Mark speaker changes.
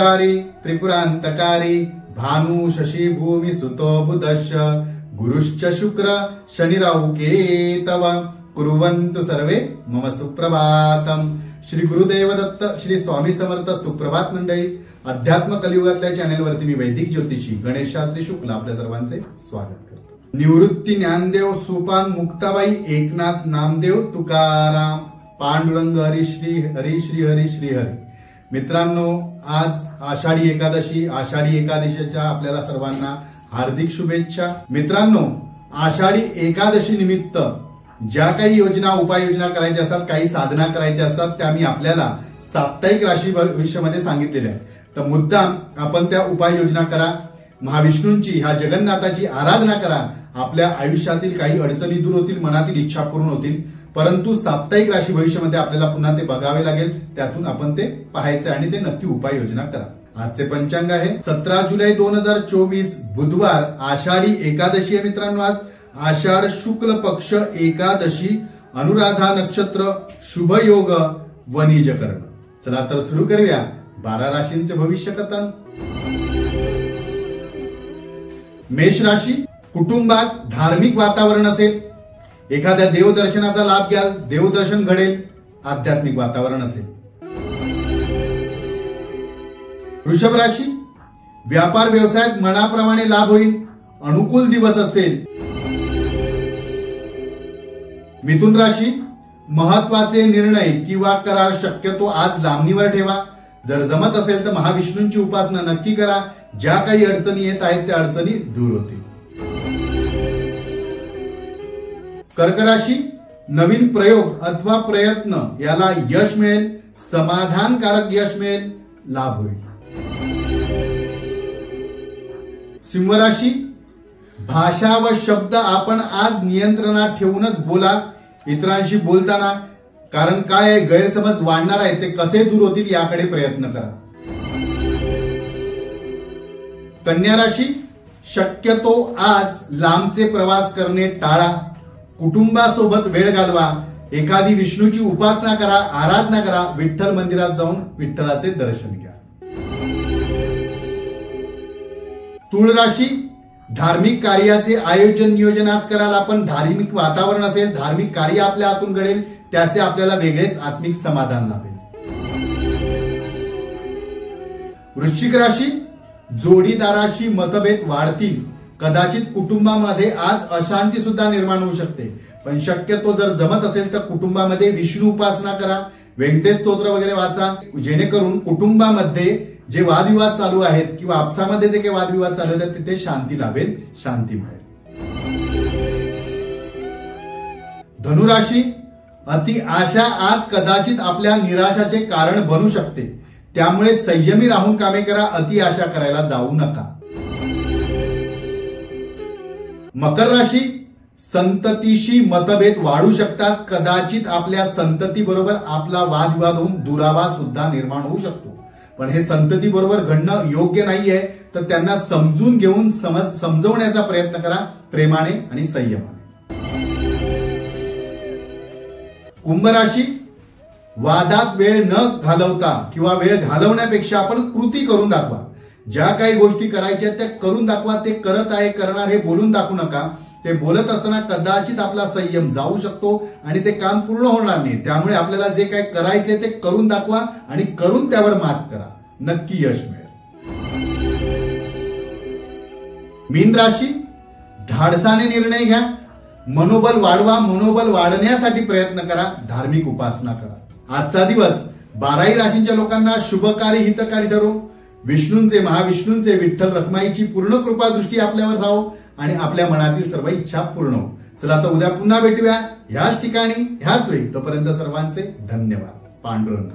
Speaker 1: मुरारी त्रिपुरांतकारी भानु शशी भूमी सुतो बुधश्च गुरुश्च शुक्र शनिराहु केतव कुर्वन्तु सर्वे मम सुप्रभातम। श्री गुरुदेव दत्त, श्री स्वामी समर्थ। सुप्रभात मंडळी, अध्यात्म कलियुगातल्या चॅनेलवरती मी वैदिक ज्योतिषी गणेश शास्त्री शुक्ल आपल्या सर्वांचे स्वागत करतो। निवृत्ती ज्ञानदेव, सोपान मुक्ताबाई, एकनाथ नामदेव, तुकाराम, पांडुरंग हरी श्री हरी श्री हरी श्री हरी। मित्रांनो, आज आषाढी एकादशी, आषाढी एकादशीच्या आपल्याला सर्वांना हार्दिक शुभेच्छा। मित्रांनो, आषाढी एकादशी निमित्त ज्या काही योजना उपाययोजना करायच्या असतात, काही साधना करायच्या असतात, त्या मी आपल्याला साप्ताहिक राशी भविष्यामध्ये सांगितलेल्या आहे। तर मुद्दाम आपण त्या उपाययोजना करा, महाविष्णूंची ह्या जगन्नाथाची आराधना करा, आपल्या आयुष्यातील काही अडचणी दूर होतील, मनातील इच्छा पूर्ण होतील। परंतु साप्ताहिक राशी भविष्यामध्ये आपल्याला पुन्हा ते बघावे लागेल, त्यातून आपण ते पाहायचे आणि ते नक्की उपाययोजना करा। आजचे पंचांग आहे 17 जुलै 2024 बुधवार, आषाढी एकादशी आहे। मित्रांनो, आज आषाढ शुक्ल पक्ष एकादशी, अनुराधा नक्षत्र, शुभ योग, वनिज कर्ण। चला तर सुरू करूया 12 राशींचे भविष्य कथन। मेष राशी, कुटुंबात धार्मिक वातावरण असेल, एखाद्या देवदर्शनाचा लाभ घ्याल, देवदर्शन घडेल, आध्यात्मिक वातावरण असेल। वृषभ राशी, व्यापार व्यवसायात मनाप्रमाणे लाभ होईल, अनुकूल दिवस असेल। मिथुन राशी, महत्वाचे निर्णय किंवा करार शक्यतो आज लांबणीवर ठेवा। जर जमत असेल तर महाविष्णूंची उपासना नक्की करा, ज्या काही अडचणी येत आहेत त्या अडचणी दूर होतील। कर्क राशी, नवीन प्रयोग अथवा प्रयत्न याला यश मिळेल, समाधानकारक यश मिळेल, लाभ होईल। सिंह राशी, भाषा व शब्द आपण आज नियंत्रणात ठेवूनच बोला इतरांशी बोलताना, कारण काय गैरसमज वाढणार आहे ते कसे दूर होतील याकडे प्रयत्न करा। कन्या राशी, शक्यतो आज लांबचे प्रवास करणे टाळा, कुटुंबासोबत वेळ घालवा, एखादी विष्णूची उपासना करा, आराधना करा, विठ्ठल मंदिरात जाऊन विठ्ठलाचे दर्शन घ्या। तुळ राशी, धार्मिक कार्याचे आयोजन नियोजन आज कराल आपण, धार्मिक वातावरण असेल, धार्मिक कार्य आपल्या हातून घडेल, त्याचे आपल्याला वेगळेच आत्मिक समाधान लाभेल। वृश्चिक राशी, जोडीदाराशी मतभेद वाढतील, कदाचित कुटुंबामध्ये आज अशांती सुद्धा निर्माण होऊ शकते, पण शक्यतो जर जमत असेल तर कुटुंबामध्ये विष्णू उपासना करा, व्यंकटेश स्तोत्र वगैरे वाचा, जेणेकरून कुटुंबामध्ये जे वादविवाद चालू आहेत किंवा आपसामध्ये जे काही वादविवाद चालू आहेत तिथे शांती लाभेल, शांती मिळेल। धनुराशी, अति आशा आज कदाचित आपल्या निराशाचे कारण बनू शकते, त्यामुळे संयमी राहून कामे करा, अति आशा करायला जाऊ नका। मकर राशी, संततीशी मतभेद वाढू शकतात, कदाचित आपल्या संतती बरोबर आपला वादविवाद होऊन दुरावा सुद्धा निर्माण होऊ शकतो, पण हे संतती बरोबर घडणं योग्य नाहीये, तर त्यांना समजून घेऊन समजवण्याचा प्रयत्न करा, प्रेमाने आणि संयमाने। कुंभ राशी, वादात वेळ न घालवता किंवा वेळ घालवण्यापेक्षा आपण कृती करून दाखवा, ज्या काही गोष्टी करायच्या त्या करून दाखवा, ते करत आहे करणार हे बोलून दाखवू नका, ते बोलत असताना कदाचित आपला संयम जाऊ शकतो आणि ते काम पूर्ण होणार नाही, त्यामुळे आपल्याला जे काही करायचे ते करून दाखवा आणि करून त्यावर मात करा, नक्की यश मिळेल। मीन राशी, धाडसाने निर्णय घ्या, मनोबल वाढवा, मनोबल वाढण्यासाठी प्रयत्न करा, धार्मिक उपासना करा। आजचा दिवस 12 राशींच्या लोकांना शुभकारी हितकारी ठरो, विष्णूंचे महाविष्णूंचे विठ्ठल रखमाईची पूर्ण कृपा दृष्टी आपल्यावर राहो आणि आपल्या मनातील सर्व इच्छा पूर्ण हो। चला तर उद्या पुन्हा भेटूया ह्याच ठिकाणी ह्याच वेळी, तोपर्यंत सर्वांचे धन्यवाद। पांडुरंग।